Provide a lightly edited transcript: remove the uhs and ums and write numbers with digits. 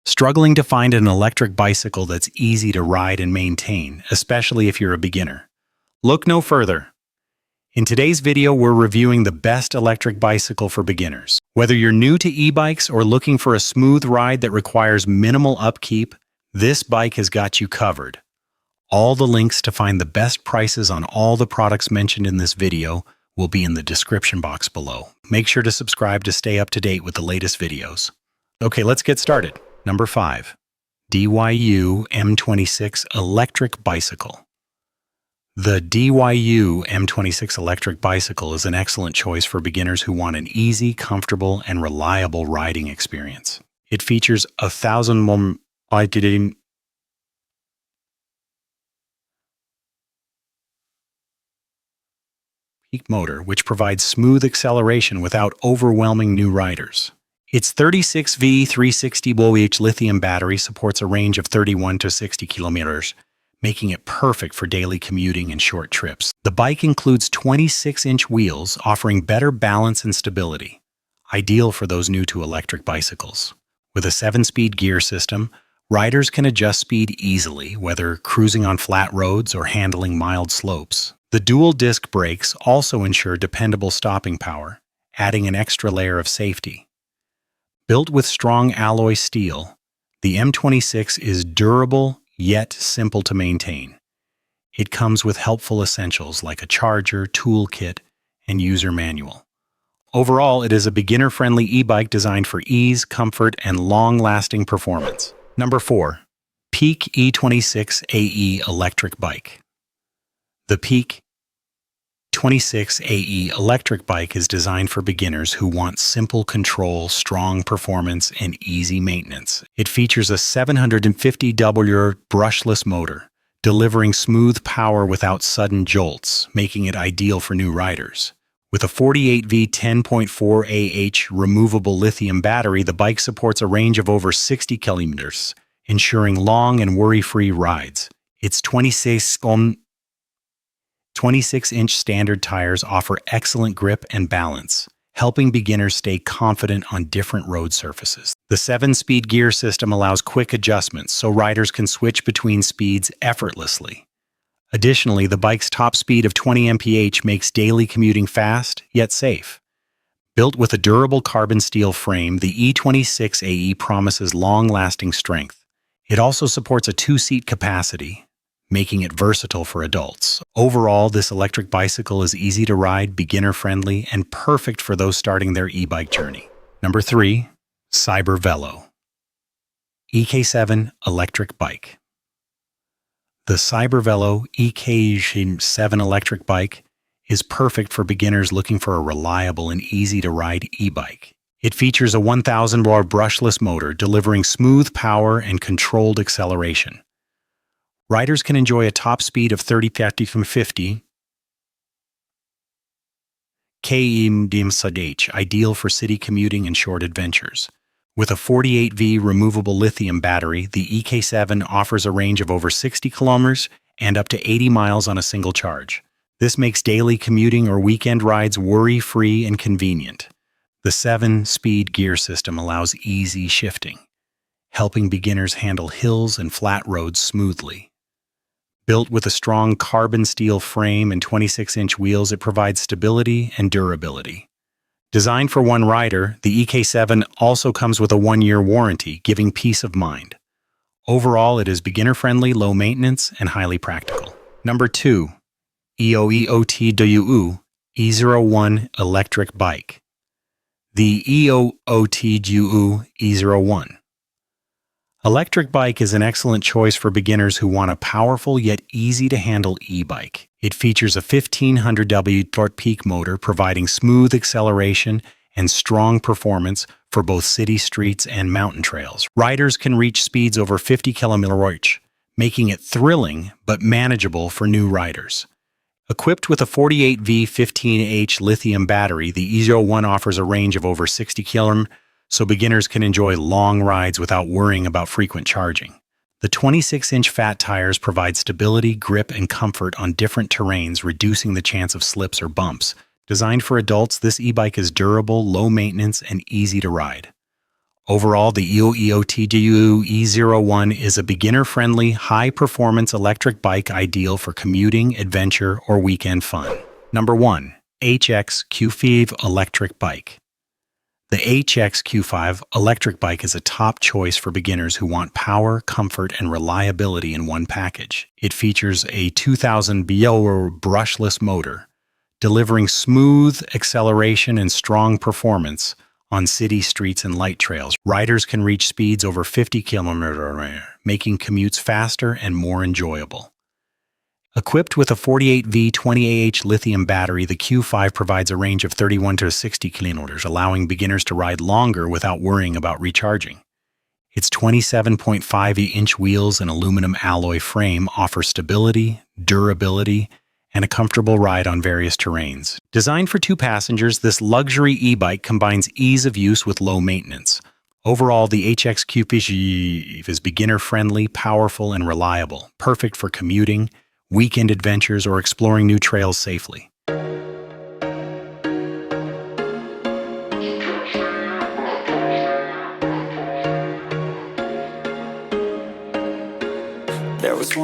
Struggling to find an electric bicycle that's easy to ride and maintain, especially if you're a beginner? Look no further. In today's video, we're reviewing the best electric bicycle for beginners. Whether you're new to e-bikes or looking for a smooth ride that requires minimal upkeep, this bike has got you covered. All the links to find the best prices on all the products mentioned in this video will be in the description box below. Make sure to subscribe to stay up to date with the latest videos. Okay, let's get started. Number 5. DYU M26 Electric Bicycle. The DYU M26 Electric Bicycle is an excellent choice for beginners who want an easy, comfortable, and reliable riding experience. It features a 1,000 peak motor, which provides smooth acceleration without overwhelming new riders. Its 36V 360 volt lithium battery supports a range of 31 to 60 kilometers, making it perfect for daily commuting and short trips. The bike includes 26-inch wheels, offering better balance and stability, ideal for those new to electric bicycles. With a 7-speed gear system, riders can adjust speed easily, whether cruising on flat roads or handling mild slopes. The dual-disc brakes also ensure dependable stopping power, adding an extra layer of safety. Built with strong alloy steel, the M26 is durable yet simple to maintain. It comes with helpful essentials like a charger, toolkit, and user manual. Overall, it is a beginner-friendly e-bike designed for ease, comfort, and long-lasting performance. Number 4. Peak E26 AE Electric Bike. The Peak 26 AE electric bike is designed for beginners who want simple control, strong performance, and easy maintenance. It features a 750W brushless motor, delivering smooth power without sudden jolts, making it ideal for new riders. With a 48V 10.4Ah removable lithium battery, the bike supports a range of over 60 kilometers, ensuring long and worry-free rides. Its 26-inch standard tires offer excellent grip and balance, helping beginners stay confident on different road surfaces. The 7-speed gear system allows quick adjustments, so riders can switch between speeds effortlessly. Additionally, the bike's top speed of 20 mph makes daily commuting fast, yet safe. Built with a durable carbon steel frame, the E26 AE promises long-lasting strength. It also supports a 2-seat capacity, making it versatile for adults. Overall, this electric bicycle is easy to ride, beginner-friendly, and perfect for those starting their e-bike journey. Number 3. Cybervelo EK7 Electric Bike. The Cybervelo EK7 electric bike is perfect for beginners looking for a reliable and easy-to-ride e-bike. It features a 1,000-bar brushless motor, delivering smooth power and controlled acceleration. Riders can enjoy a top speed of 30 to 50 km/h, ideal for city commuting and short adventures. With a 48V removable lithium battery, the EK7 offers a range of over 60 kilometers and up to 80 miles on a single charge. This makes daily commuting or weekend rides worry-free and convenient. The 7-speed gear system allows easy shifting, helping beginners handle hills and flat roads smoothly. Built with a strong carbon steel frame and 26-inch wheels, it provides stability and durability. Designed for one rider, the EK7 also comes with a 1-year warranty, giving peace of mind. Overall, it is beginner-friendly, low-maintenance, and highly practical. Number 2. EOEOTWO E01 Electric Bike. The EOEOTWO E01 electric bike is an excellent choice for beginners who want a powerful yet easy-to-handle e-bike. It features a 1,500W peak motor, providing smooth acceleration and strong performance for both city streets and mountain trails. Riders can reach speeds over 50 km/h, making it thrilling but manageable for new riders. Equipped with a 48V 15Ah lithium battery, the E01 offers a range of over 60 km, so beginners can enjoy long rides without worrying about frequent charging. The 26-inch fat tires provide stability, grip, and comfort on different terrains, reducing the chance of slips or bumps. Designed for adults, this e-bike is durable, low maintenance, and easy to ride. Overall, the EOEOTWO E01 is a beginner-friendly, high-performance electric bike ideal for commuting, adventure, or weekend fun. Number 1. HX-Q5 Electric Bike. The HX-Q5 electric bike is a top choice for beginners who want power, comfort, and reliability in one package. It features a 2000 BO brushless motor, delivering smooth acceleration and strong performance on city streets and light trails. Riders can reach speeds over 50 km/h, making commutes faster and more enjoyable. Equipped with a 48V 20Ah lithium battery, the Q5 provides a range of 31 to 60 km, allowing beginners to ride longer without worrying about recharging. Its 27.5-inch wheels and aluminum alloy frame offer stability, durability, and a comfortable ride on various terrains. Designed for 2 passengers, this luxury e-bike combines ease of use with low maintenance. Overall, the HX-Q5 is beginner-friendly, powerful, and reliable, perfect for commuting, weekend adventures, or exploring new trails safely. There was one